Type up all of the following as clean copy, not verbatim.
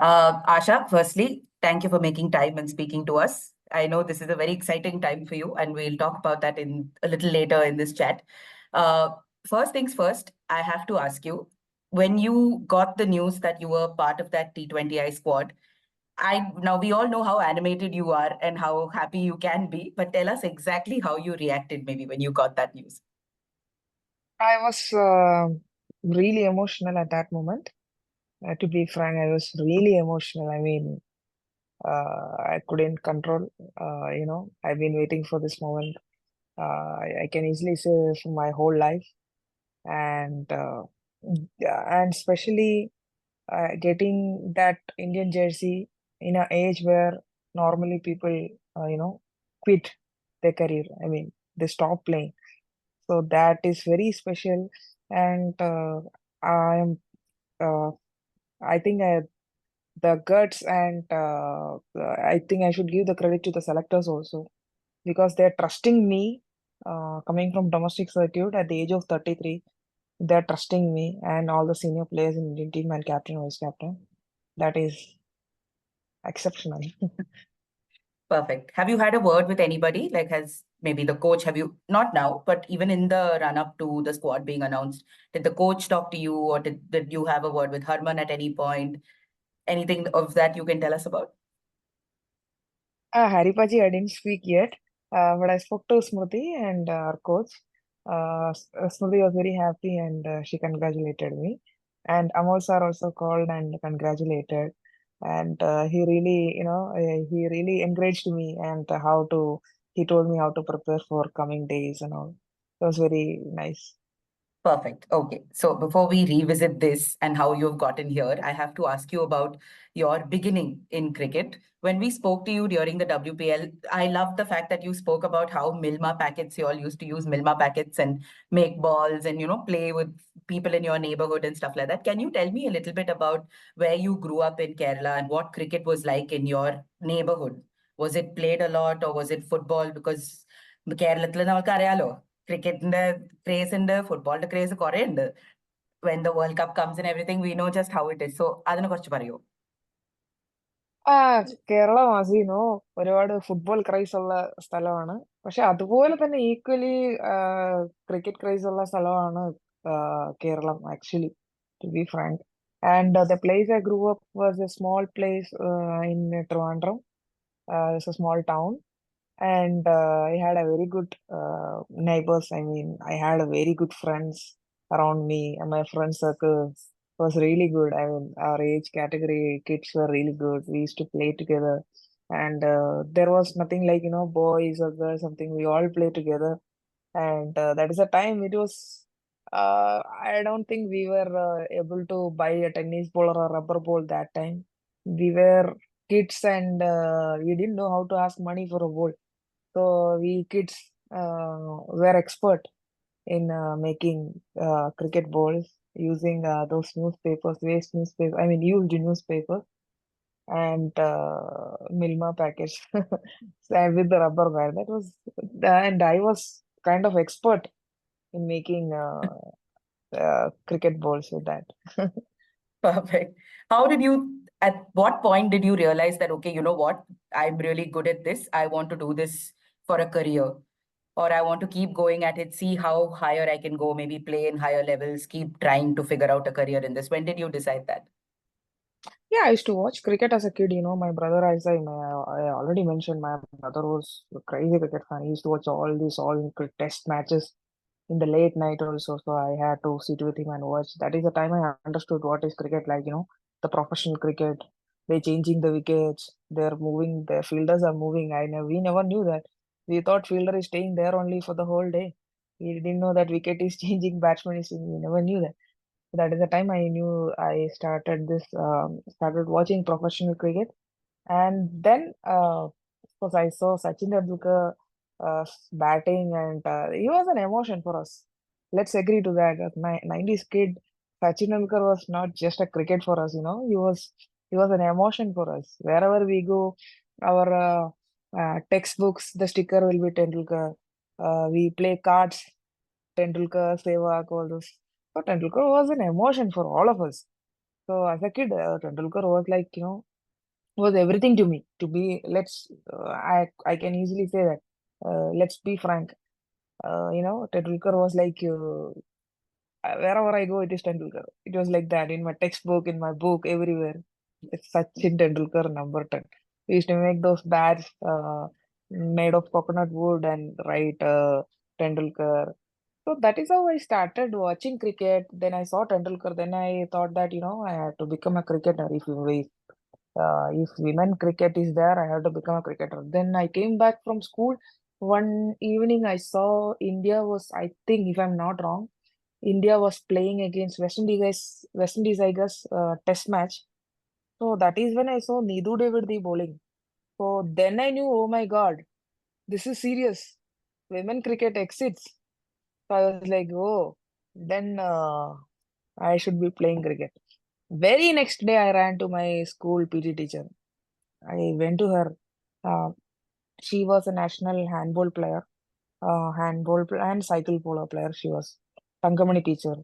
Asha, firstly, thank you for making time and speaking to us. I know this is a very exciting time for you, and we'll talk about that in a little later in this chat. Uh, First things first, I have to ask you, when you got the news that you were part of that T20I squad, I now we all know how animated you are and how happy you can be, but tell us exactly how you reacted maybe when you got that news. I was really emotional at that moment. To be frank, I was really emotional. I mean, I couldn't control. I've been waiting for this moment. I can easily say for my whole life, and yeah, and especially getting that Indian jersey in an age where normally people, quit their career. I mean, they stop playing. So that is very special, and I am. Uh, I think the guts and I think I should give the credit to the selectors also because they're trusting me. Coming from domestic circuit at the age of 33, they're trusting me and all the senior players in Indian team and captain, vice captain. That is exceptional. Perfect. Have you had a word with anybody? Like, has maybe the coach, have you, not now, but even in the run up to the squad being announced, did the coach talk to you or did you have a word with Harman at any point? Anything of that you can tell us about? Haripaji, I didn't speak yet, but I spoke to Smriti and our coach. Smriti was very happy and she congratulated me. And Amol sir also called and congratulated. And he really encouraged me and he told me how to prepare for coming days and all. It was very nice. Perfect. Okay. So before we revisit this and how you've gotten here, I have to ask you about your beginning in cricket. When we spoke to you during the WPL, I love the fact that you spoke about how Milma packets, you all used to use Milma packets and make balls and, play with people in your neighborhood and stuff like that. Can you tell me a little bit about where you grew up in Kerala and what cricket was like in your neighborhood? Was it played a lot or was it football? Because കേരളത്തിൽ നമുക്കറിയാലോ ക്രിക്കറ്റിന്റെ craze ഉണ്ട് ഫുട്ബോളിന്റെ craze കുറെ ഉണ്ട് when the World Cup comes and everything, we know just how it is. So അതിനെ കുറിച്ച് പറയൂ. ആ കേരളം ആസീനോ ഒരുപാട് ഫുട്ബോൾ ക്രൈസ് ഉള്ള സ്ഥലമാണ്. പക്ഷെ അതുപോലെ തന്നെ ഈക്വലി ക്രിക്കറ്റ് ക്രൈസ് ഉള്ള സ്ഥലമാണ് Keralam actually, to be frank. And the place I grew up was a small place in Trivandrum. It's a small town, and I had a very good neighbors. I mean, I had a very good friends around me, and my friend circle was really good. I mean, our age category kids were really good. We used to play together, and there was nothing like boys or girls, something. We all play together, and that is a time it was. I don't think we were able to buy a tennis ball or a rubber ball that time. We were kids, and we didn't know how to ask money for a ball. So we kids were expert in making cricket balls using those newspapers, waste newspapers, I mean used newspapers and Milma package and with the rubber band. That was, and I was kind of expert in making cricket balls with that. Perfect. How did you, at what point did you realize that, okay, you know what, I'm really good at this, I want to do this for a career, or I want to keep going at it, see how higher I can go, maybe play in higher levels, keep trying to figure out a career in this? When did you decide that? Yeah, I used to watch cricket as a kid. My brother, as I already mentioned, my brother was a crazy cricket fan. He used to watch all test matches in the late night also. So I had to sit with him and watch. That is the time I understood what is cricket like, the professional cricket. They're changing the wickets. They're moving. The fielders are moving. We never knew that. We thought fielder is staying there only for the whole day. We didn't know that wicket is changing, batsman is changing. We never knew that. That is the time I knew I started watching professional cricket. And then, of course, I saw Sachin Tendulkar batting, and he was an emotion for us. Let's agree to that. As 90s kid, Sachin Tendulkar was not just a cricket for us. He was an emotion for us. Wherever we go, our textbooks, the sticker will be Tendulkar. We play cards, Tendulkar, Sehwag, all those. So Tendulkar was an emotion for all of us. So as a kid, Tendulkar was like, was everything to me. To be, I can easily say that. Let's be frank. Tendulkar was like, wherever I go, it is Tendulkar. It was like that in my textbook, in my book, everywhere. It's Sachin Tendulkar number 10. We used to make those bats made of coconut wood and write Tendulkar. So that is how I started watching cricket. Then I saw Tendulkar. Then I thought that, I had to become a cricketer. If women cricket is there, I have to become a cricketer. Then I came back from school. One evening, I saw India was, I think, if I'm not wrong, India was playing against West Indies, I guess, test match. So that is when I saw Needu David the bowling. So then I knew, oh my God, this is serious. Women cricket exits. So I was like, oh, then I should be playing cricket. Very next day, I ran to my school PT teacher. I went to her. Uh, she was a national handball player, and cycle polo player. She was Tangamani teacher.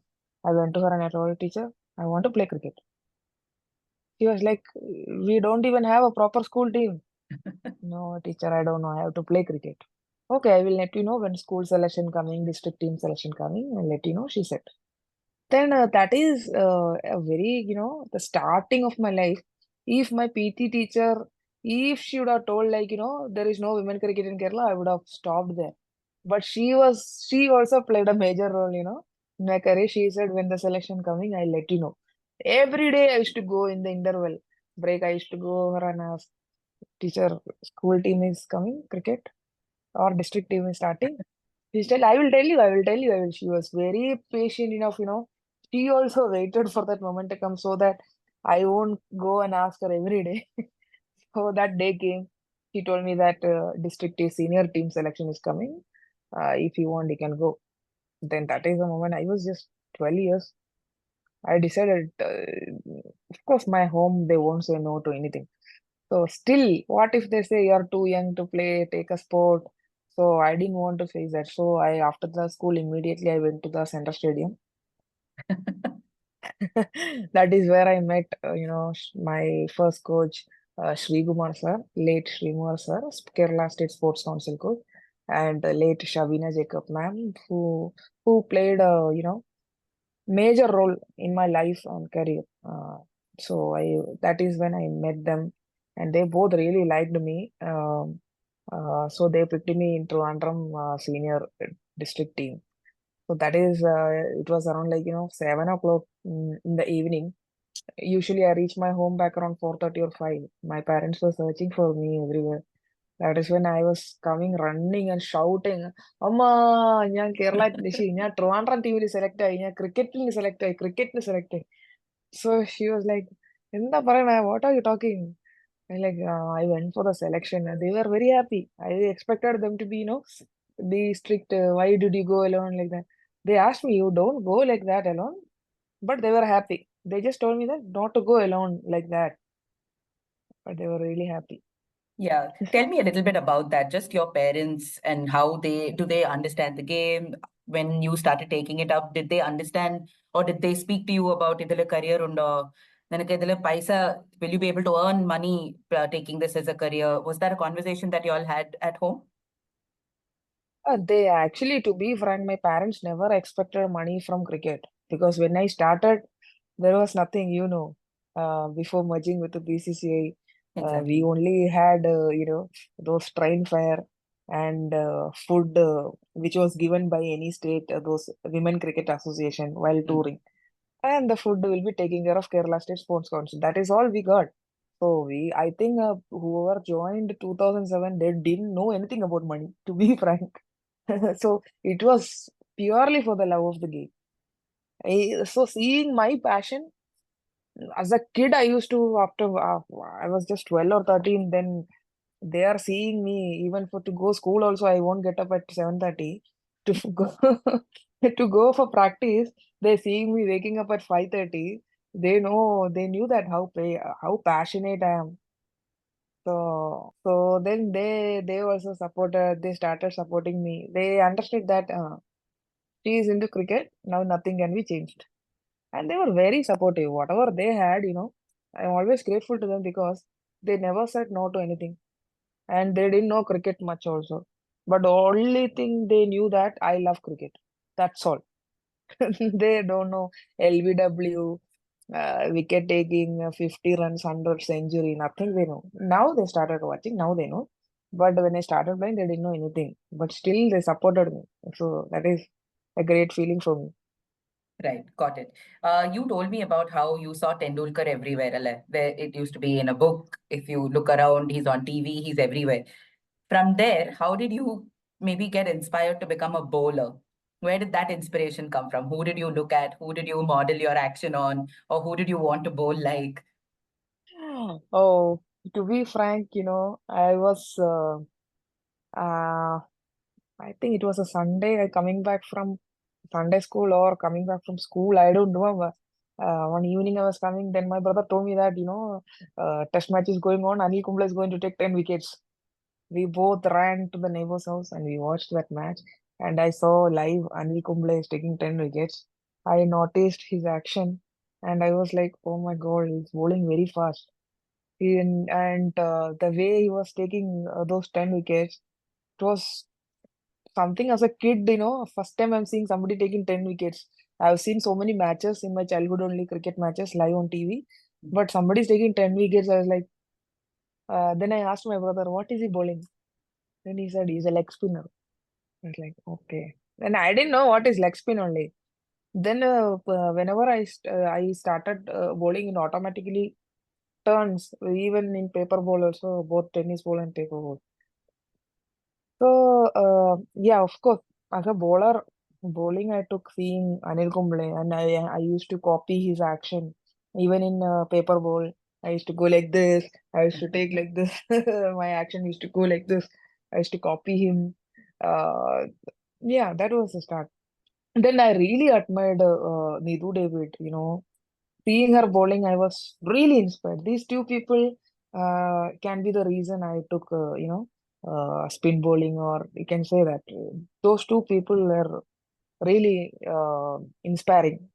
I went to her and I told her, teacher, I want to play cricket. She was like, we don't even have a proper school team. No, teacher, I don't know. I have to play cricket. Okay, I will let you know when school selection coming, district team selection coming. I'll let you know, she said. Then that is a very, the starting of my life. If my PT teacher, if she would have told like, there is no women cricket in Kerala, I would have stopped there. But she also played a major role, in my career. She said, when the selection coming, I'll let you know. Every day I used to go in the interval break. I used to go over and ask, teacher, school team is coming, cricket, or district team is starting. She said, I will tell you, I will tell you, I will. She was very patient enough, She also waited for that moment to come so that I won't go and ask her every day. So that day came. She told me that district senior team selection is coming. If you want, you can go. Then that is the moment I was just 12 years. I decided, of course, my home, they won't say no to anything. So still, what if they say you're too young to play, take a sport? So I didn't want to face that. So after the school, immediately I went to the center stadium. That is where I met, my first coach, Sri Kumar sir, late Sri Kumar sir, Kerala State Sports Council coach, and late Shabina Jacob ma'am, who played, major role in my life and career. So that is when I met them, and they both really liked me. So they picked me into Trivandrum senior district team. So that is it was around like 7 o'clock in the evening. Usually I reach my home back around 4:30 or 5. My parents were searching for me everywhere. That is when I was coming running and shouting, Amma, ഞാൻ കേരള ഞാൻ ട്രിവാൻഡ്രം ടീമിൽ select ആയി ഞാൻ ക്രിക്കറ്റിൽ select ആയി ക്രിക്കറ്റിൽ select ആയി. So she was like, എന്താ പറയണേ, what are you talking? And like I went for the selection. They were very happy. I expected them to be, be strict. Why did you go alone like that? They asked me, you don't go like that alone. But they were happy. They just told me that not to go alone like that. But they were really happy. Yeah. Tell me a little bit about that, just your parents and how do they understand the game? When you started taking it up, did they understand or did they speak to you about idile career undo? Nanake idile paisa, will you be able to earn money taking this as a career? Was that a conversation that you all had at home? They actually, to be frank, my parents never expected money from cricket because when I started, there was nothing, before merging with the BCCI. We Exactly. only had, those train fare and food, which was given by any state, those Women Cricket Association while Mm. touring. And the food will be taking care of Kerala State Sports Council. That is all we got. So I think whoever joined 2007, they didn't know anything about money, to be frank. So it was purely for the love of the game. So seeing my passion as a kid, I used to after I was just 12 or 13. Then they are seeing me even for to go school. Also, I won't get up at 7:30 to go to go for practice. They seeing me waking up at 5:30. They knew that how passionate I am. So then they also supported. They started supporting me. They understood that she is into cricket. Now nothing can be changed. and they were very supportive. Whatever they had, I'm always grateful to them because they never said no to anything, and they didn't know cricket much also. But the only thing they knew that I love cricket. That's all. They don't know LBW, wicket taking, 50 runs, 100 century, nothing they know. Now they started watching, now they know. But when I started playing, they didn't know anything. But still, they supported me. So that is a great feeling for me. Right, got it. You told me about how you saw Tendulkar everywhere, where it used to be in a book. If you look around, he's on TV, he's everywhere. From there, how did you maybe get inspired to become a bowler? Where did that inspiration come from? Who did you look at? Who did you model your action on? Or who did you want to bowl like? Oh, to be frank, I was, uh, I think it was a Sunday, I coming back from Sunday school or coming back from school. I don't remember. One evening I was coming, then my brother told me that, test match is going on. Anil Kumble is going to take 10 wickets. We both ran to the neighbor's house and we watched that match. And I saw live Anil Kumble is taking 10 wickets. I noticed his action and I was like, oh my God, he's bowling very fast. And the way he was taking those 10 wickets, it was something as a kid, first time I'm seeing somebody taking 10 wickets. I've seen so many matches in my childhood, only cricket matches live on TV. But somebody's taking 10 wickets. I was like, then I asked my brother, what is he bowling? Then he said, he's a leg spinner. I was like, okay. And I didn't know what is leg spin only. Then whenever I started bowling, it automatically turns, even in paper ball also, both tennis ball and paper ball. So, yeah, of course, as a bowling, I took seeing Anil Kumble and I used to copy his action. Even in paper bowl, I used to go like this. I used to take like this. My action used to go like this. I used to copy him. Uh, yeah, that was the start. Then I really admired Neetu David, seeing her bowling, I was really inspired. These two people can be the reason I took, spin bowling, or you can say that those two people were really inspiring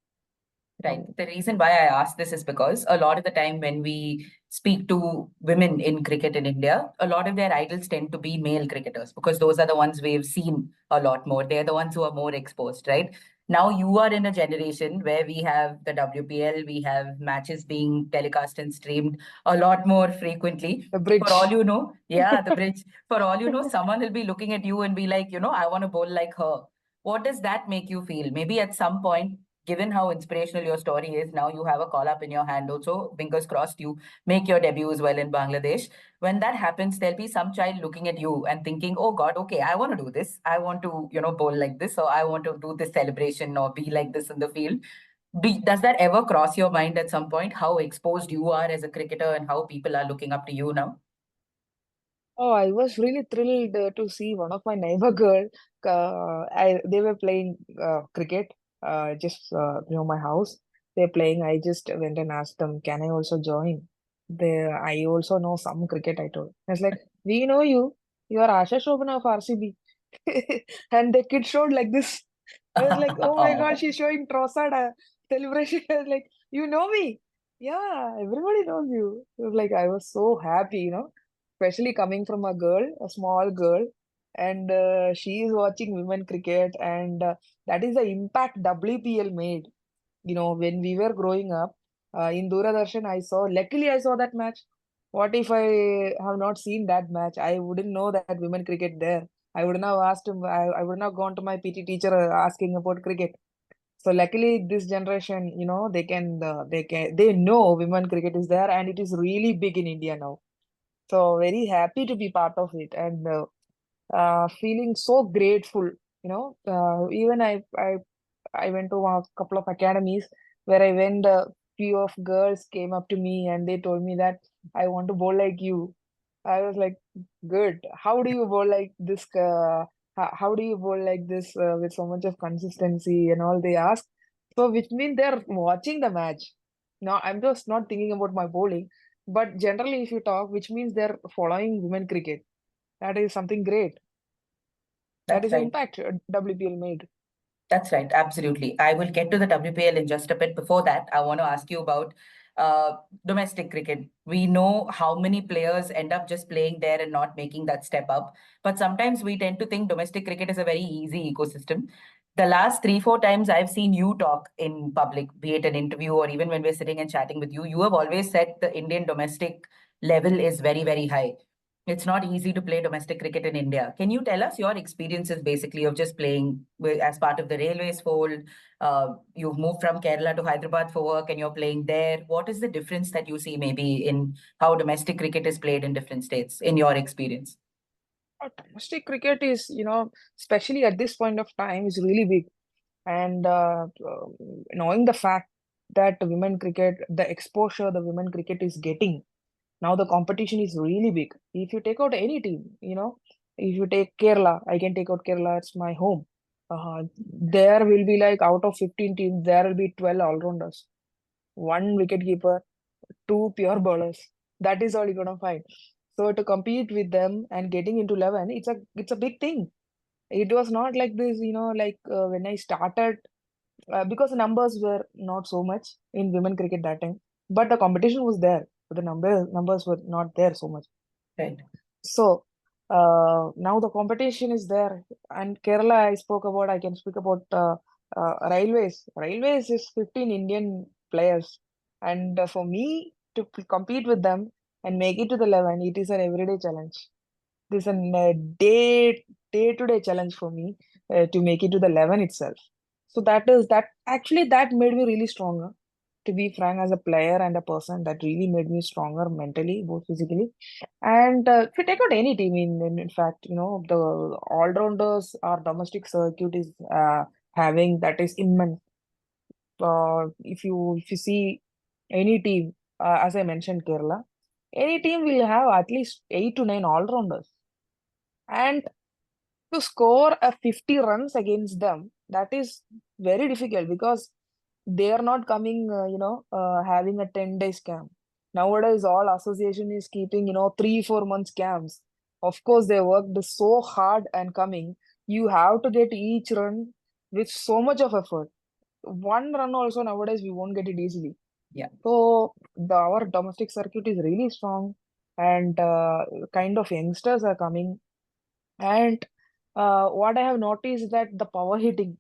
for Right. me. The reason why I ask this is because a lot of the time when we speak to women in cricket in India, a lot of their idols tend to be male cricketers because those are the ones we've seen a lot more. They're the ones who are more exposed, right? Now you are in a generation where we have the WPL, we have matches being telecast and streamed a lot more frequently. The For all bridge. you know, yeah, the bridge. For all you know, someone will be looking at you and be like, I want to bowl like her. What does that make you feel? Maybe at some point, given how inspirational your story is, now you have a call up in your hand. Also, fingers crossed, you make your debut as well in Bangladesh. When that happens, there'll be some child looking at you and thinking, oh God, okay, I want to do this. I want to, bowl like this, or I want to do this celebration or be like this in the field. Does that ever cross your mind at some point, how exposed you are as a cricketer and how people are looking up to you now? Oh, I was really thrilled to see one of my neighbor girl. They were playing cricket just my house. They're playing. I just went and asked them, "Can I also join?" I also know some cricket. I told. I was like, "We know you. You are Asha Sobhana of RCB." And the kid showed like this. I was like, "Oh my God, Oh, she's showing Trosada celebration." I was like, "You know me?" Yeah, everybody knows you. It was like I was so happy, especially coming from a girl, a small girl, and she is watching women cricket, and that is the impact WPL made. When we were growing up in Doordarshan, luckily I saw that match. What if I have not seen that match? I wouldn't know that women cricket there. I wouldn't have asked him. I wouldn't have gone to my PT teacher asking about cricket. So luckily, this generation, they know women cricket is there, and it is really big in India now. So very happy to be part of it, and feeling so grateful. Even I went to a couple of academies where I went. Few of girls came up to me and they told me that I want to bowl like you. I was like, good. How do you bowl like this? How do you bowl like this with so much of consistency and all? They ask. So which means they're watching the match. Now I'm just not thinking about my bowling, but generally, if you talk, which means they're following women cricket. That is something great. That that's is the right. impact WPL made. That's right, absolutely. I will get to the WPL in just a bit. Before that, I want to ask you about uh, domestic cricket. We know how many players end up just playing there and not making that step up. But sometimes we tend to think domestic cricket is a very easy ecosystem. The last three, four times I've seen you talk in public, be it an interview or even when we're sitting and chatting with you, you have always said the Indian domestic level is very, very high. It's not easy to play domestic cricket in India. Can you tell us your experiences basically of just playing as part of the railways fold? You've moved from Kerala to Hyderabad for work and you're playing there. What is the difference that you see maybe in how domestic cricket is played in different states, in your experience? Domestic cricket is, especially at this point of time, is really big. And knowing the fact that women cricket, the exposure the women cricket is getting, now the competition is really big. If you take out any team, if you take Kerala, I can take out Kerala, it's my home. There will be like out of 15 teams, there will be 12 all-rounders, one wicket keeper, two pure bowlers. That is all you're gonna find. So to compete with them and getting into 11, it's a big thing. It was not like this, like when I started, because the numbers were not so much in women cricket that time, but the competition was there. But the numbers were not there so much. Right. So now the competition is there, and Kerala I spoke about. I can speak about railways. Railways is 15 Indian players, and for me to compete with them and make it to the 11, it is an everyday challenge. This is a day-to-day challenge for me to make it to the 11 itself. So that actually that made me really stronger. To be frank, as a player and a person, that really made me stronger mentally, both physically. And if you take out any team, in fact, the all-rounders our domestic circuit is having, that is immense. If you see any team, as I mentioned, Kerala, any team will have at least 8 to 9 all-rounders. And to score a 50 runs against them, that is very difficult because they are not coming, having a 10 days camp. Nowadays, all association is keeping, 3-4 months camps. Of course, they worked so hard and coming. You have to get each run with so much of effort. One run also nowadays we won't get it easily. Yeah. So our domestic circuit is really strong, and kind of youngsters are coming. And what I have noticed is that the power hitting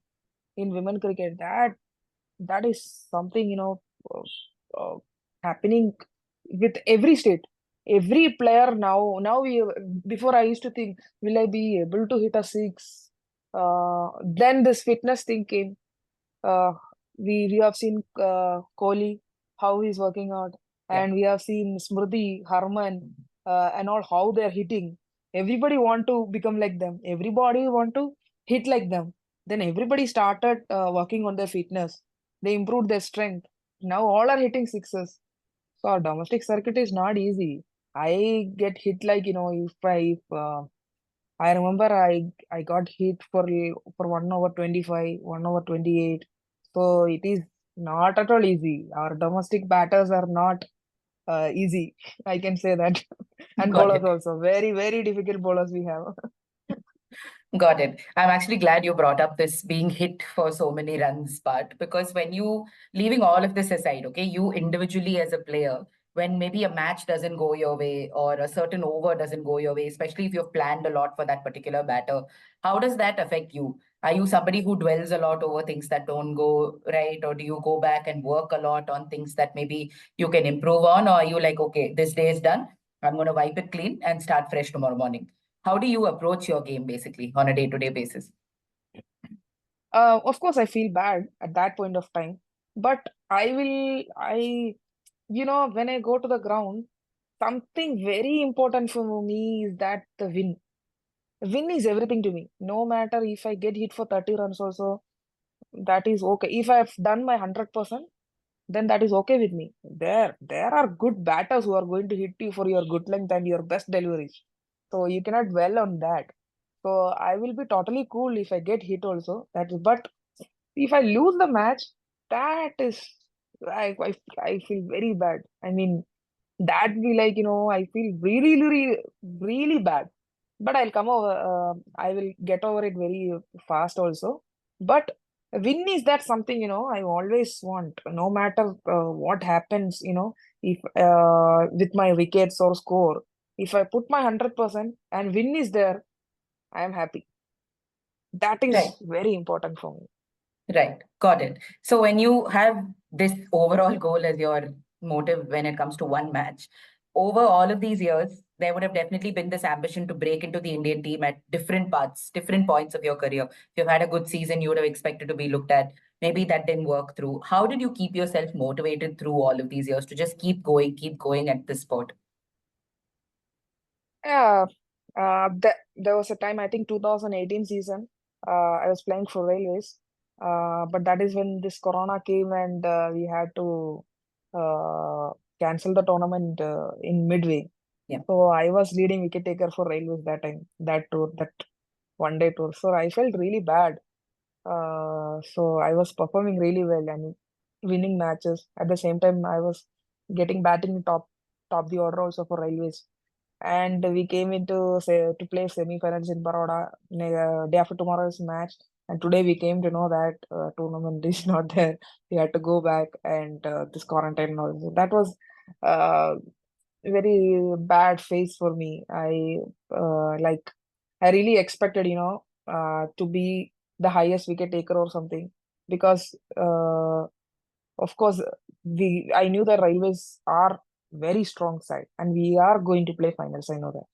in women cricket, that is something, uh, uh, happening with every state. Every player now before I used to think, will I be able to hit a six? Then this fitness thing came. uh, we have seen Kohli, how he's working out, Yeah. and we have seen Smriti, Harman, and all how they're hitting. Everybody want to become like them. Everybody want to hit like them. Then everybody started working on their fitness. They improved their strength. Now all are hitting sixes. So our domestic circuit is not easy. I get hit like, if I remember I got hit for 1 over 25, 1 over 28. So it is not at all easy. Our domestic batters are not easy. I can say that. And Got bowlers it. also. Very, very difficult bowlers we have. Got it. I'm actually glad you brought up this being hit for so many runs part, because when you, leaving all of this aside, okay, you individually as a player, when maybe a match doesn't go your way or a certain over doesn't go your way, especially if you've planned a lot for that particular batter, how does that affect you? Are you somebody who dwells a lot over things that don't go right, or do you go back and work a lot on things that maybe you can improve on, or are you like, okay, this day is done, I'm going to wipe it clean and start fresh tomorrow morning? How do you approach your game basically on a day-to-day basis? Of course, I feel bad at that point of time. But when I go to the ground, something very important for me is that the win. Win is everything to me. No matter if I get hit for 30 runs also, that is okay. If I've done my 100%, then that is okay with me. There are good batters who are going to hit you for your good length and your best deliveries. So you cannot dwell on that. So I will be totally cool if I get hit also. But if I lose the match, that is I feel very bad. I mean, that be like, I feel really, really, really bad. But I'll come over. I will get over it very fast also. But win is that something, I always want, no matter what happens, if with my wickets or score, if I put my 100% and win is there, I am happy. That Right. is very important for me. Right. Got it. So when you have this overall goal as your motive when it comes to one match, over all of these years, there would have definitely been this ambition to break into the Indian team at different parts, different points of your career. If you've had a good season, you would have expected to be looked at. Maybe that didn't work through. How did you keep yourself motivated through all of these years to just keep going at this sport? Yeah, there was a time, I think 2018 season, I was playing for Railways, but that is when this Corona came and we had to uh, cancel the tournament in midway. Yeah. So I was leading wicket taker for Railways that time, that tour, that one day tour. So I felt really bad. So I was performing really well and winning matches. At the same time, I was getting batting top the order also for Railways. And we came into say to play semi-finals in Baroda day after tomorrow's match. And today we came to know that tournament is not there. We had to go back and this quarantine also. That was uh, very bad phase for me. I really expected, to be the highest wicket taker or something because of course I knew that Railways are very strong side and we are going to play finals. I know that.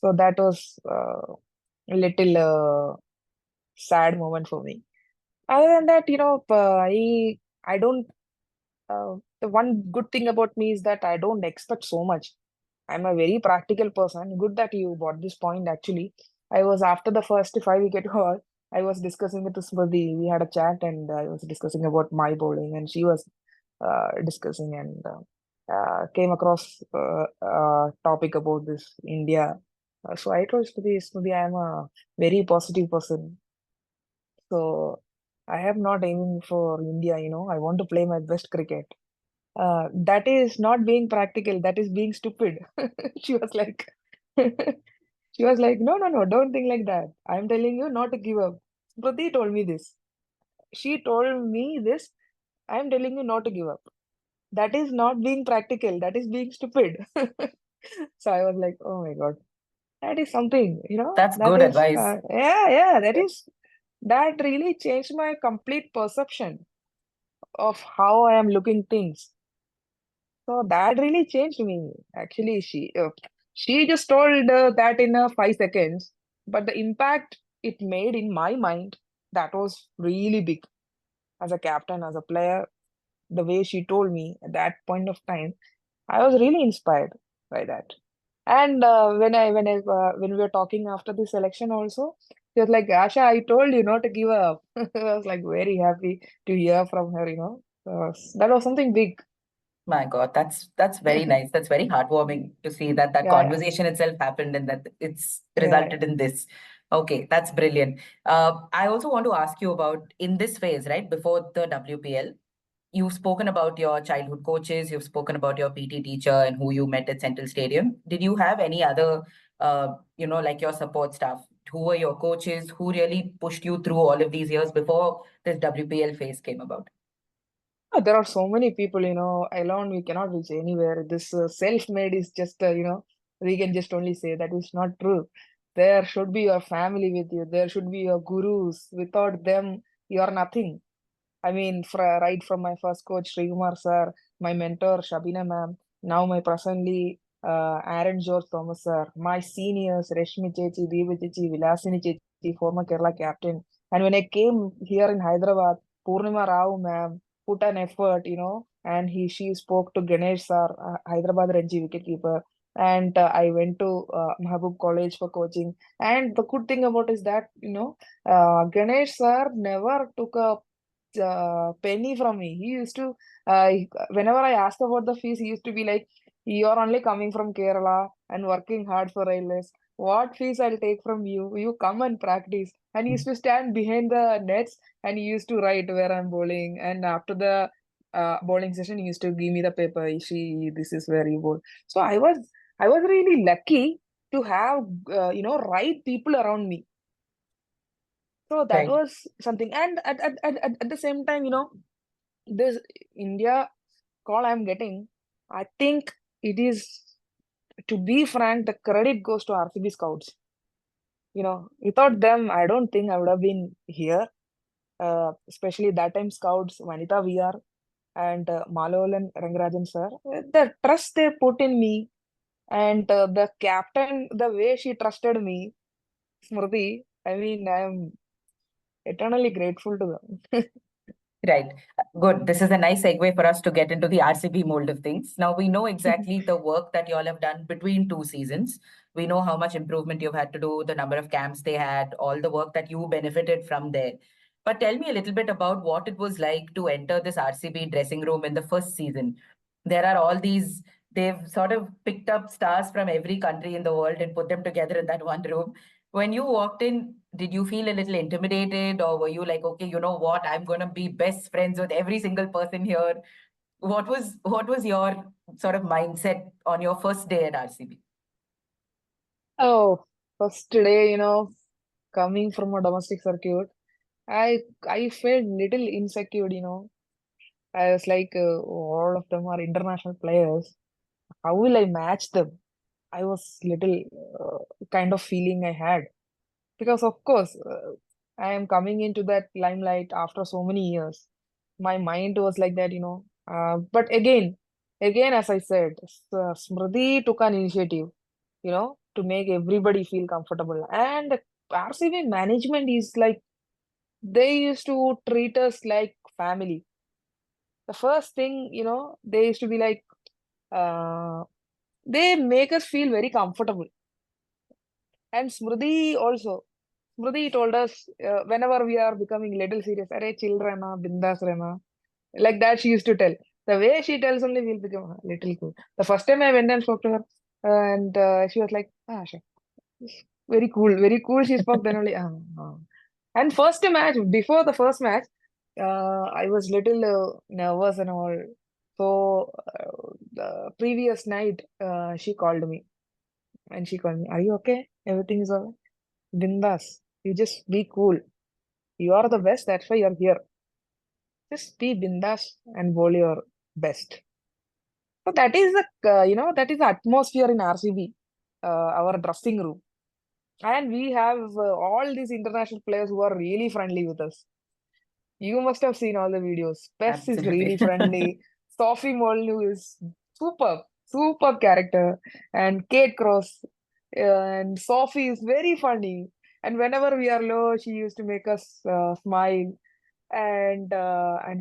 So that was a little sad moment for me. Other than that, I don't. The one good thing about me is that I don't expect so much. I'm a very practical person. Good that you brought this point actually. I was after the first 5 wicket haul, I was discussing with Smriti. We had a chat and I was discussing about my bowling and she was discussing and came across topic about this India. So I told Smriti, I'm a very positive person. So I am not aiming for India, I want to play my best cricket. That is not being practical, that is being stupid. She was like, she was like, no, no, no, don't think like that. I'm telling you not to give up. Prati told me this. She told me this. I'm telling you not to give up. That is not being practical. That is being stupid. So I was like, oh my God, that is something, That's that good is, advice. yeah, that really changed my complete perception of how I am looking things. So that really changed me. Actually, she just told that in 5 seconds, but the impact it made in my mind, that was really big. As a captain, as a player, the way she told me at that point of time, I was really inspired by that. And when we were talking after the selection also, she was like, Asha, I told you not to give up. I was like very happy to hear from her, that was something big. My God, that's very nice. That's very heartwarming to see that that Yeah, yeah, conversation itself happened and that it's yeah, yeah. resulted in this. Okay, that's brilliant. I also want to ask you about in this phase, right, before the WPL, you've spoken about your childhood coaches, you've spoken about your PT teacher and who you met at Central Stadium. Did you have any other, like your support staff? Who were your coaches? Who really pushed you through all of these years before this WPL phase came about? There are so many people, alone we cannot reach anywhere. This self-made is just, we can just only say that is not true. There should be your family with you. There should be your gurus. Without them, you are nothing. I mean, right from my first coach, Srikumar sir, my mentor, Shabina ma'am, now my presently Aaron George Thomas sir, my seniors, Reshmi Chechi, Devi Chechi, Vilasini Chechi, former Kerala captain. And when I came here in Hyderabad, Purnima Rao ma'am put an effort, and she spoke to Ganesh sir, Hyderabad Ranji wicketkeeper. And I went to Mahabub College for coaching. And the good thing about is that, Ganesh sir never took a penny from me. He used to, whenever I asked about the fees, he used to be like, "You're only coming from Kerala and working hard for railways. What fees I'll take from you? You come and practice." And he used to stand behind the nets and he used to write where I'm bowling. And after the bowling session, he used to give me the paper. See, this is where you bowl. So I was really lucky to have, right people around me. So that Right. was something. And at the same time, this India call I'm getting, I think it is, to be frank, the credit goes to RCB scouts. Without them, I don't think I would have been here. Especially that time scouts, Vanita VR and Malolan Rangarajan sir. The trust they put in me, and the captain, the way she trusted me, Smriti, I mean, I am eternally grateful to them. Right. Good. This is a nice segue for us to get into the RCB mold of things. Now, we know exactly the work that you all have done between two seasons. We know how much improvement you've had to do, the number of camps they had, all the work that you benefited from there. But tell me a little bit about what it was like to enter this RCB dressing room in the first season. There are all these, they've sort of picked up stars from every country in the world and put them together in that one room. When you walked in, did you feel a little intimidated, or were you like, okay, you know what, I'm gonna be best friends with every single person here? What was your sort of mindset on your first day at RCB? Oh, first day, coming from a domestic circuit, I felt little insecure. I was like, all of them are international players. How will I match them? I was little kind of feeling I had, because of course I am coming into that limelight after so many years. My mind was like that. But again, as I said, Smriti took an initiative, to make everybody feel comfortable. And RCB management is like, they used to treat us like family. The first thing, they used to be like, uh, they make us feel very comfortable. And Smriti also. Smriti told us, whenever we are becoming little serious, "Arey, chill rehna, bindas rehna." Like that, she used to tell. The way she tells only, we'll become a little cool. The first time I went and spoke to her, and she was like, "Ah, Asha, very cool, very cool." She spoke then only. Ah. And first match, before the first match, I was little nervous and all. So the previous night, she called me, and she called me, "Are you okay? Everything is all right? Bindas. You just be cool. You are the best. That's why you're here. Just be bindas and bowl your best." So that is that is the atmosphere in RCB, our dressing room. And we have all these international players who are really friendly with us. You must have seen all the videos. Pess is really Absolutely. friendly. Sophie Molyneux is superb character. And Kate Cross and Sophie is very funny. And whenever we are low, she used to make us smile. And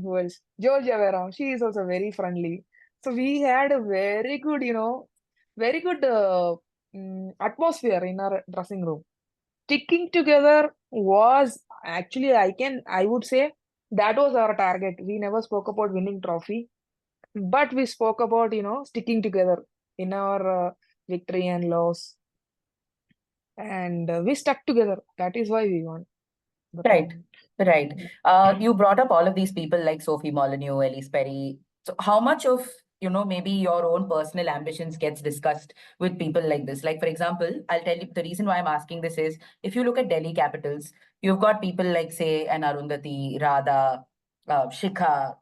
who else? Georgia Vera. She is also very friendly. So we had a very good atmosphere in our dressing room. Sticking together was actually, I would say, that was our target. We never spoke about winning trophy, but we spoke about sticking together in our victory and loss, and we stuck together. That is why we won the Right, tournament. right. You brought up all of these people like Sophie Molyneux, Elise Perry. So how much of, maybe your own personal ambitions gets discussed with people like this? Like, for example, I'll tell you the reason why I'm asking this is, if you look at Delhi Capitals, you've got people like, say, an Arundhati, Radha, Shikha,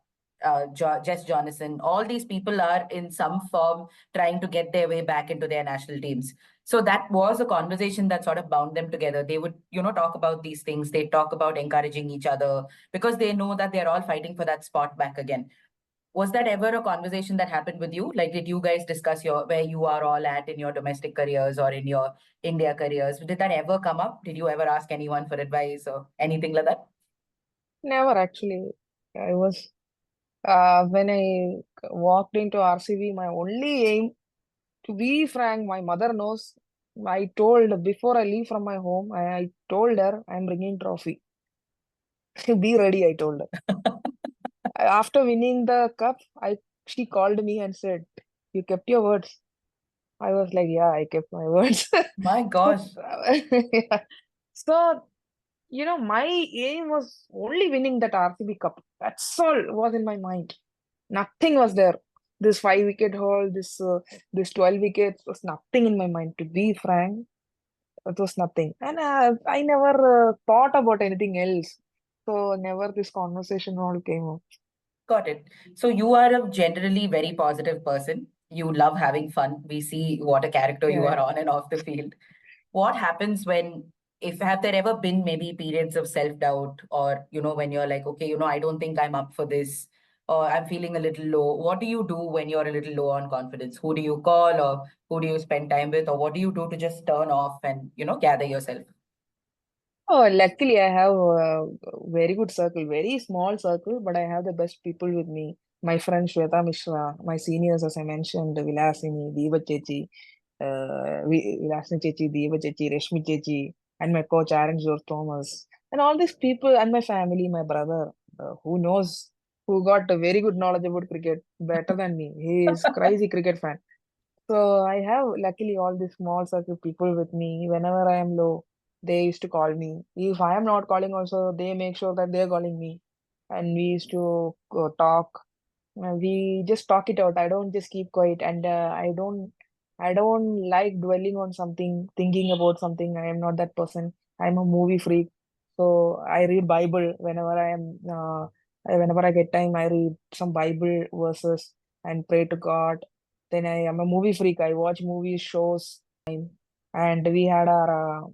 Jess Jonathan. All these people are in some form trying to get their way back into their national teams. So that was a conversation that sort of bound them together. They would, talk about these things. They talk about encouraging each other because they know that they're all fighting for that spot back again. Was that ever a conversation that happened with you? Like, did you guys discuss where you are all at in your domestic careers or in your India careers? Did that ever come up? Did you ever ask anyone for advice or anything like that? Never actually. I was when I walked into RCB, my only aim, to be frank, my mother knows. I told before I leave from my home, I told her I'm bringing trophy. Be ready, I told her. After winning the cup, I she called me and said, "You kept your words." I was like, "Yeah, I kept my words." My So, gosh. yeah. So, my aim was only winning that RCB cup. That's all was in my mind. Nothing was there. This 5 wicket haul, this 12 wickets was nothing in my mind. To be frank, It was nothing. And I never thought about anything else. So never this conversation all came up. Got it. So you are a generally very positive person. You love having fun. We see what a character you Yeah, are yeah. on and off the field. What happens when, if have there ever been maybe periods of self-doubt, or when you're like, okay, I don't think I'm up for this, or I'm feeling a little low? What do you do when you're a little low on confidence? Who do you call, or who do you spend time with, or what do you do to just turn off and gather yourself? Oh, luckily I have a very good circle, very small circle, but I have the best people with me. My friend Shweta Mishra, my seniors, as I mentioned, Vilasini, Deeva Chechi, Vilasini Chechi, Deeva Chechi, Reshmi Chechi, and my coach Aaron George Thomas, and all these people, and my family, my brother, who knows, who got a very good knowledge about cricket, better than me. He is crazy cricket fan. So I have luckily all these small circle people with me. Whenever I am low, they used to call me. If I am not calling also, they make sure that they're calling me. And we used to talk. We just talk it out. I don't just keep quiet. And I don't like dwelling on something, thinking about something. I am not that person. I'm a movie freak. So I read Bible whenever I get time, I read some Bible verses and pray to God. Then I am a movie freak. I watch movies, shows, and we had our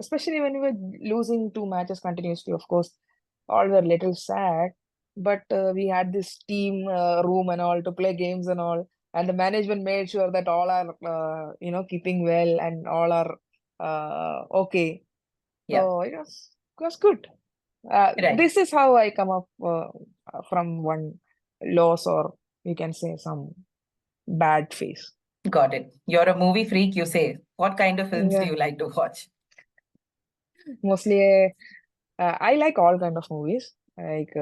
especially when we were losing two matches continuously. Of course, all were little sad, but we had this team room and all to play games and all, and the management made sure that all are keeping well and all are okay. Yeah, So it was good. right. This is how I come up from one loss, or you can say some bad phase. Got it. You're a movie freak, you say. What kind of films do Yeah, you like to watch? mostly I like all kind of movies, like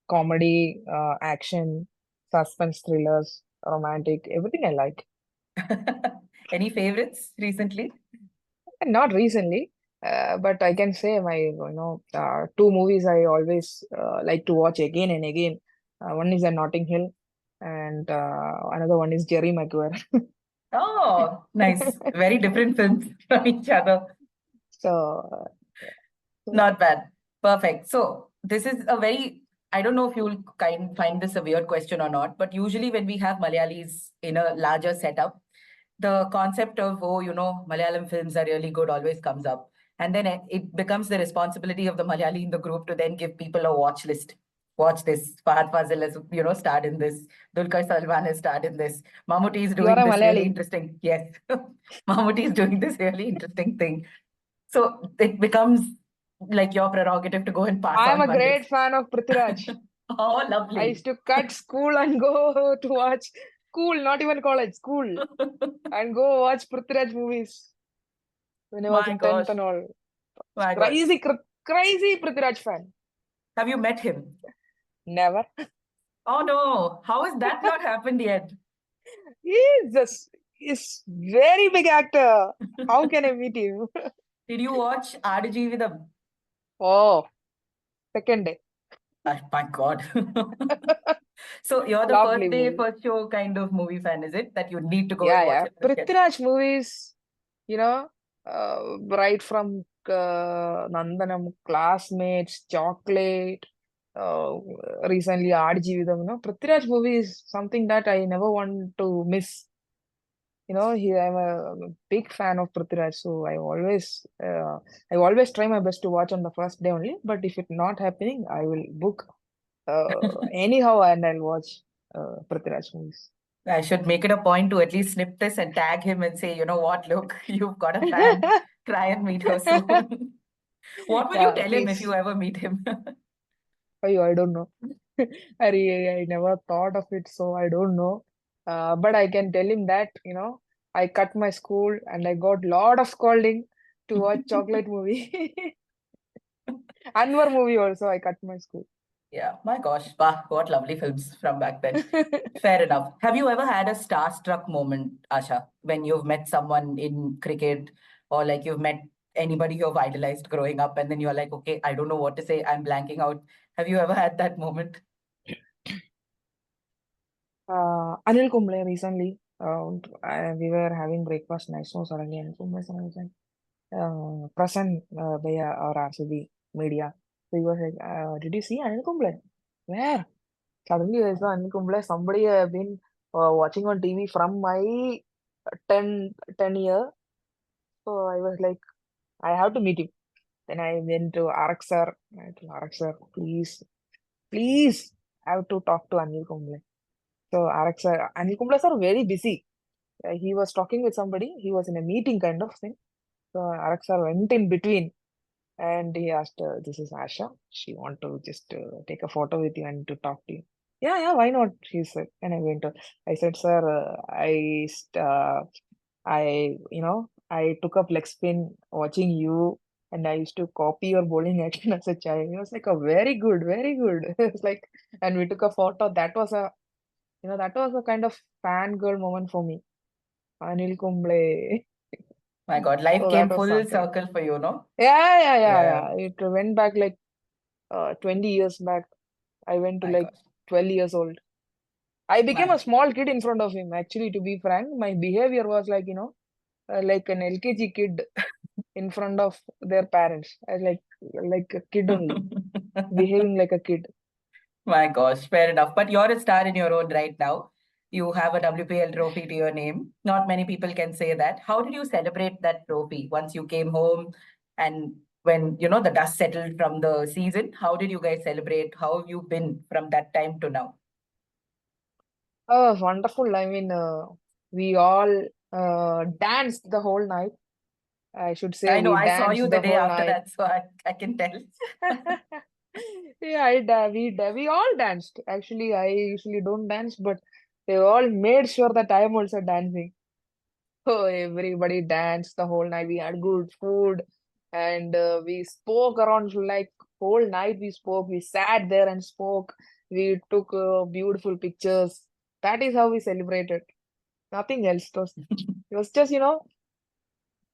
comedy, action, suspense, thrillers, romantic, everything I like. Any favorites recently? And not recently, but I can say my two movies I always like to watch again and again. One is a Notting Hill, and another one is Jerry Maguire. Oh, nice. Very different films from each other. So, so Not bad. Perfect. So this is a very, I don't know if you'll find this a weird question or not, but usually when we have Malayalis in a larger setup, the concept of, oh, Malayalam films are really good always comes up. And then it becomes the responsibility of the Malayali in the group to then give people a watch list. Watch this. Fahad Fazil has, starred in this. Dulquer Salman has starred in this. Mammootty is you are doing a this really Malayali. interesting. Yes. Mammootty is doing this really interesting thing. So it becomes like your prerogative to go and pass I am on a one great list. fan of Prithviraj. Oh, I lovely. used to cut school and go to watch school, not even college, school, and go watch Prithviraj movies when I was My in 10th gosh. and all. My God. Crazy, crazy Prithviraj fan. Have you met him? Never. Oh no. How has that not happened yet? He's very big actor. How can I meet him? Did you watch RDG with him? Oh, second day. Oh, my God. So you're the Lovely first day, movie. first show kind of movie fan, is it? That you need to go and Yeah, watch yeah. it when you get. Prithviraj movies, right from Nandanam, Classmates, Chocolate, uh, recently RGV, Prithviraj movie is something that I never want to miss. I'm a big fan of Prithviraj, so I always try my best to watch on the first day only. But if it's not happening, I will book anyhow and I'll watch Prithviraj movies. I should make it a point to at least snip this and tag him and say, you know what, look, you've got a fan. Try and meet her soon. What will you Yeah, tell him if you please. ever meet him? I don't know. I never thought of it, so I don't know. But I can tell him that, I cut my school and I got lot of scolding to watch chocolate movie. Anwar movie also, I cut my school. Yeah, my gosh, wow, what lovely films from back then. Fair enough. Have you ever had a starstruck moment, Asha, when you've met someone in cricket, or like you've met anybody you've idolized growing up and then you're like, okay, I don't know what to say, I'm blanking out. Have you ever had that moment? Anil Kumble recently. We were having breakfast and I saw suddenly Anil Kumble sir, I was like, present by our RCB media. So he was like, did you see Anil Kumble? Where? Suddenly I saw Anil Kumble. Somebody been watching on TV from my 10 year. So I was like, I have to meet him. Then I went to RX sir. I told RX sir, please, I have to talk to Anil Kumble. So RX sir, Anil Kumble sir very busy. He was talking with somebody. He was in a meeting kind of thing. So RX sir went in between and he asked, "This is Asha. She want to just take a photo with you and to talk to you." Yeah, yeah, why not? He said. And I went to. I said, "Sir, I took up leg spin watching you, and I used to copy your bowling action as a child." He was like, "Oh, very good, very good." It's like, and we took a photo. That was a kind of fangirl moment for me. Anil Kumble. My God, life So that came was full something. circle for you, no? Yeah, yeah, yeah, Yeah, yeah. It went back like 20 years back. I went to my like gosh. 12 years old. I became My a small kid in front of him. Actually, to be frank, my behavior was like, like an LKG kid in front of their parents. I was like a kid only, behaving like a kid. My gosh, fair enough. But you're a star in your own right now. You have a WPL trophy to your name. Not many people can say that. How did you celebrate that trophy once you came home and when the dust settled from the season? How did you guys celebrate? How have you been from that time to now? Oh, wonderful. I mean, we all danced the whole night. I should say I know we I saw you danced the the day whole after night. that, so I can tell. Yeah, we all danced. Actually, I usually don't dance, but they all made sure that I am also dancing. So everybody danced the whole night. We had good food, and we spoke around like whole night. We spoke. We sat there and spoke. We took beautiful pictures. That is how we celebrated. Nothing else. It was just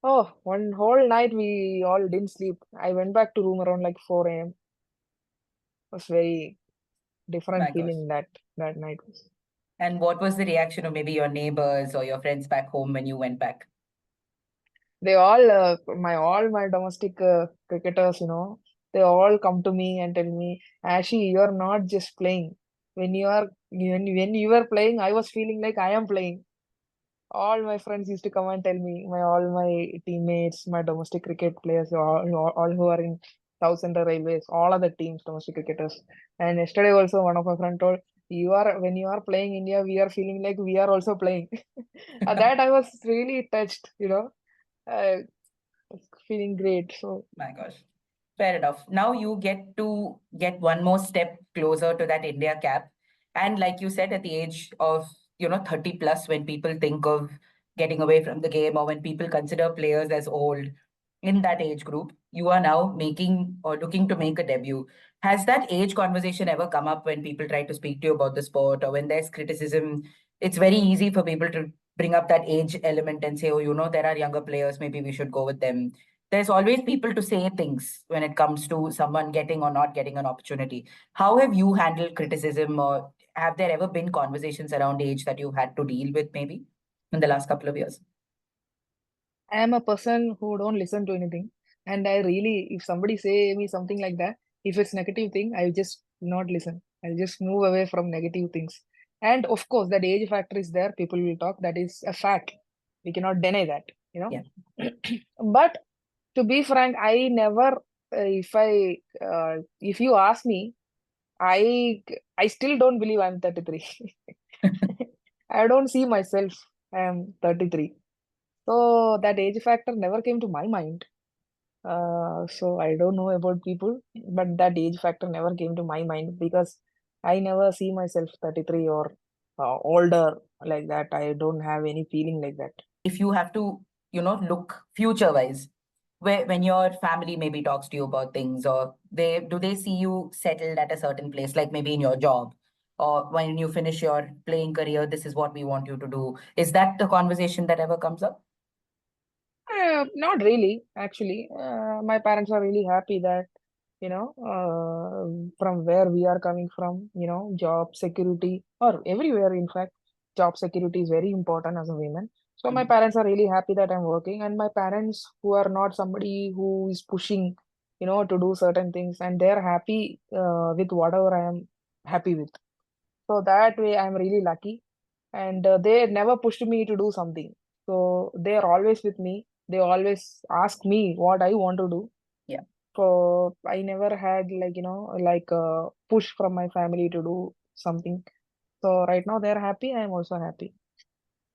oh, one whole night we all didn't sleep. I went back to room around like 4 a.m. It was very different My gosh. feeling that night. And what was the reaction of maybe your neighbors or your friends back home when you went back? They all my domestic cricketers, they all come to me and tell me, Ashi, you're not just playing. When you were playing, I was feeling like I am playing. All my friends used to come and tell me, all my teammates, my domestic cricket players, all who are in South Central Railways, all other teams, domestic cricketers. And yesterday also one of my friend told, when you are playing India, we are feeling like we are also playing. At that I was really touched, uh, feeling great. So My gosh. Fair enough. Now you get to get one more step closer to that India cap. And like you said, at the age of, 30 plus, when people think of getting away from the game or when people consider players as old in that age group, you are now making or looking to make a debut. Has that age conversation ever come up when people try to speak to you about the sport or when there's criticism? It's very easy for people to bring up that age element and say, oh, there are younger players, maybe we should go with them. There's always people to say things when it comes to someone getting or not getting an opportunity. How have you handled criticism, or have there ever been conversations around age that you've had to deal with maybe in the last couple of years? I am a person who don't listen to anything. And I really, if somebody say me something like that, if it's negative thing, I just not listen. I'll just move away from negative things. And of course, that age factor is there. People will talk. That is a fact. We cannot deny that, you Yeah. know. But to be frank, I never, if you ask me, I, I still don't believe I'm 33. I don't see myself. I am 33. So that age factor never came to my mind. So I don't know about people, but that age factor never came to my mind because I never see myself 33 or older like that. I don't have any feeling like that. If you have to, look future wise, where when your family maybe talks to you about things, or they see you settled at a certain place, like maybe in your job, or when you finish your playing career, this is what we want you to do. Is that the conversation that ever comes up? Not really, actually. My parents are really happy that, from where we are coming from, job security, or everywhere, in fact. job security is very important as a woman. So my Mhm. parents are really happy that I'm working, and my parents who are not somebody who is pushing, to do certain things, and they're happy with whatever I am happy with. So that way, I'm really lucky, and they never pushed me to do something. So they are always with me. They always ask me what I want to do. Yeah. So I never had like a push from my family to do something. So right now they're happy. I'm also happy.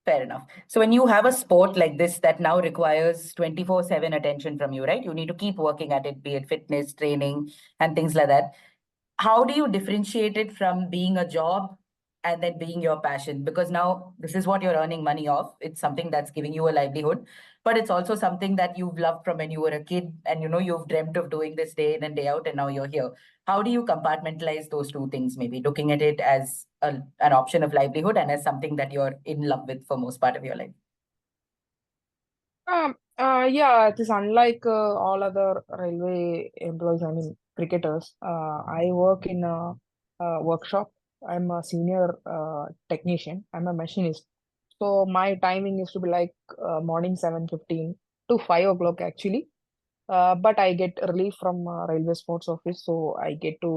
Fair enough. So when you have a sport like this that now requires 24/7 attention from you, right? You need to keep working at it, be it fitness, training, and things like that. How do you differentiate it from being a job and then being your passion? Because now this is what you're earning money off. It's something that's giving you a livelihood, but it's also something that you've loved from when you were a kid and you've dreamt of doing this day in and day out, and now you're here. How do you compartmentalize those two things, maybe looking at it as an option of livelihood and as something that you're in love with for most part of your life? Yeah, it is unlike all other railway employees, I mean cricketers. I work in a workshop. I'm a senior technician. I'm a machinist. So my timing used to be like morning 7:15 to 5 o'clock actually. But I get relief from railway sports office, so I get to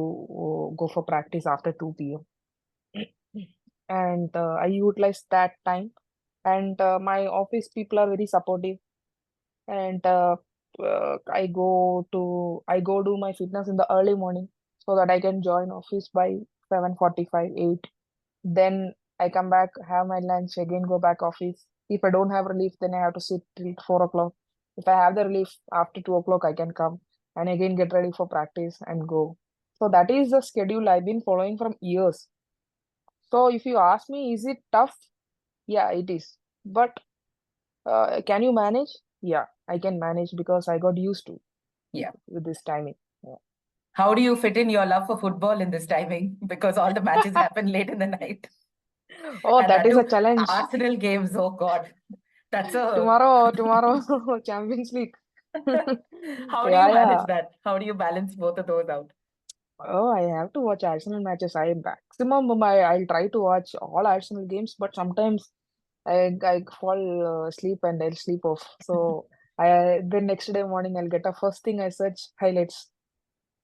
go for practice after 2 p.m. And I utilize that time. And my office people are very supportive, and I go do my fitness in the early morning so that I can join office by 7:45, 8. Then I come back, have my lunch, again go back office. If I don't have relief, then I have to sit till 4 o'clock. If I have the relief after 2 o'clock, I can come and again get ready for practice and go. So that is the schedule I've been following from years. So if you ask me, is it tough? Yeah, it is. But can you manage? Yeah, I can manage because I got used to Yeah. with this timing. Yeah. How do you fit in your love for football in this timing? Because all the matches happen late in the night. Oh, And that that is a too, challenge. Arsenal games. Oh God, that's a. Tomorrow, Champions League. How do you Yeah, manage yeah. that? How do you balance both of those out? Oh, I have to watch Arsenal matches. I'll try to watch all Arsenal games, but sometimes I fall asleep and I'll sleep off. So the next day morning I'll get up. First thing I search highlights.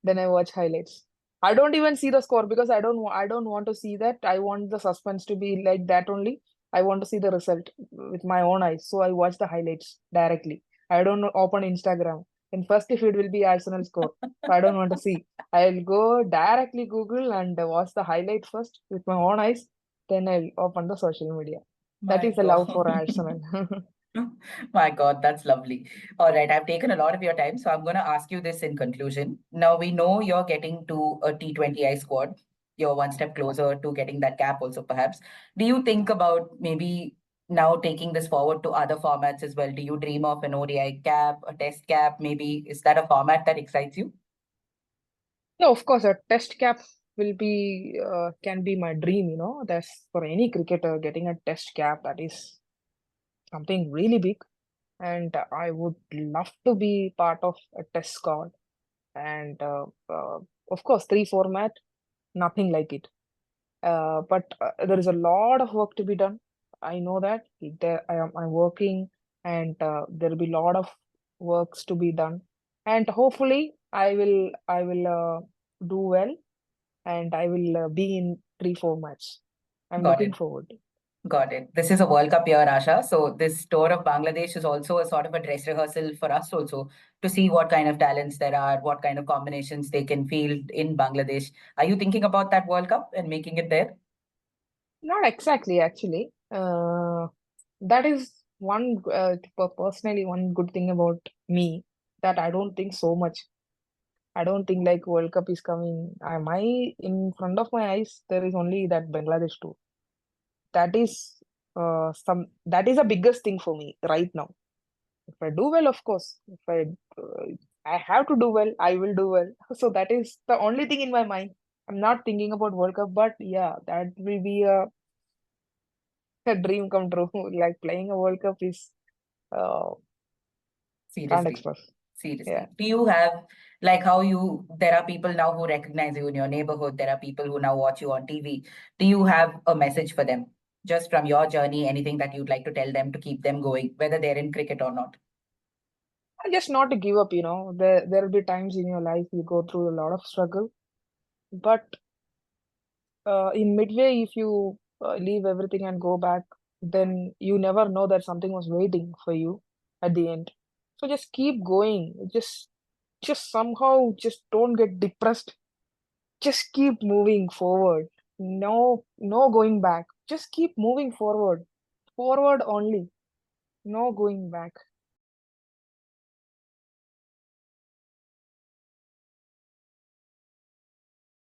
Then I watch highlights. I don't even see the score because I don't want to see that. I want the suspense to be like that only. I want to see the result with my own eyes. So I watch the highlights directly. I don't open Instagram. And first if it will be Arsenal score. So I don't want to see. I'll go directly Google and watch the highlight first with my own eyes. Then I'll open the social media. That My is the love God. for Arsenal. My God, that's lovely. All right, I've taken a lot of your time, so I'm going to ask you this in conclusion. Now, we know you're getting to a T20I squad. You're one step closer to getting that cap, also, perhaps. Do you think about maybe now taking this forward to other formats as well? Do you dream of an ODI cap, a test cap, maybe? Is that a format that excites you? Yeah, of course, a test cap will be can be my dream, That's for any cricketer getting a test cap, that is something really big. And I would love to be part of a test squad. And of course, three format, nothing like it. But there is a lot of work to be done. I know that I'm working, and there will be a lot of works to be done. And hopefully, I will do well, and I will be in 3 4 match. I'm Got looking it. forward. Got it. This is a World Cup year, Asha. So this tour of Bangladesh is also a sort of a dress rehearsal for us also to see what kind of talents there are, what kind of combinations they can field in Bangladesh. Are you thinking about that World Cup and making it there? Not exactly, actually. That is personally one good thing about me, that I don't think so much. I don't think like World Cup is coming. In front of my eyes, there is only that Bangladesh tour. That is that is the biggest thing for me right now. If I do well, of course. If I have to do well, I will do well. So that is the only thing in my mind. I'm not thinking about World Cup, but yeah, that will be a dream come true. Like playing a World Cup is uh, can't Seriously. express. Yeah. Seriously. Do you have, like how there are people now who recognize you in your neighborhood, there are people who now watch you on TV. Do you have a message for them? just from your journey, anything that you'd like to tell them to keep them going, whether they're in cricket or not? Just not to give up, There'll be times in your life you go through a lot of struggle, but in midway, if you leave everything and go back, then you never know that something was waiting for you at the end. So just keep going. Just somehow just don't get depressed. Just keep moving forward. No going back. Just keep moving forward. Forward only. No going back.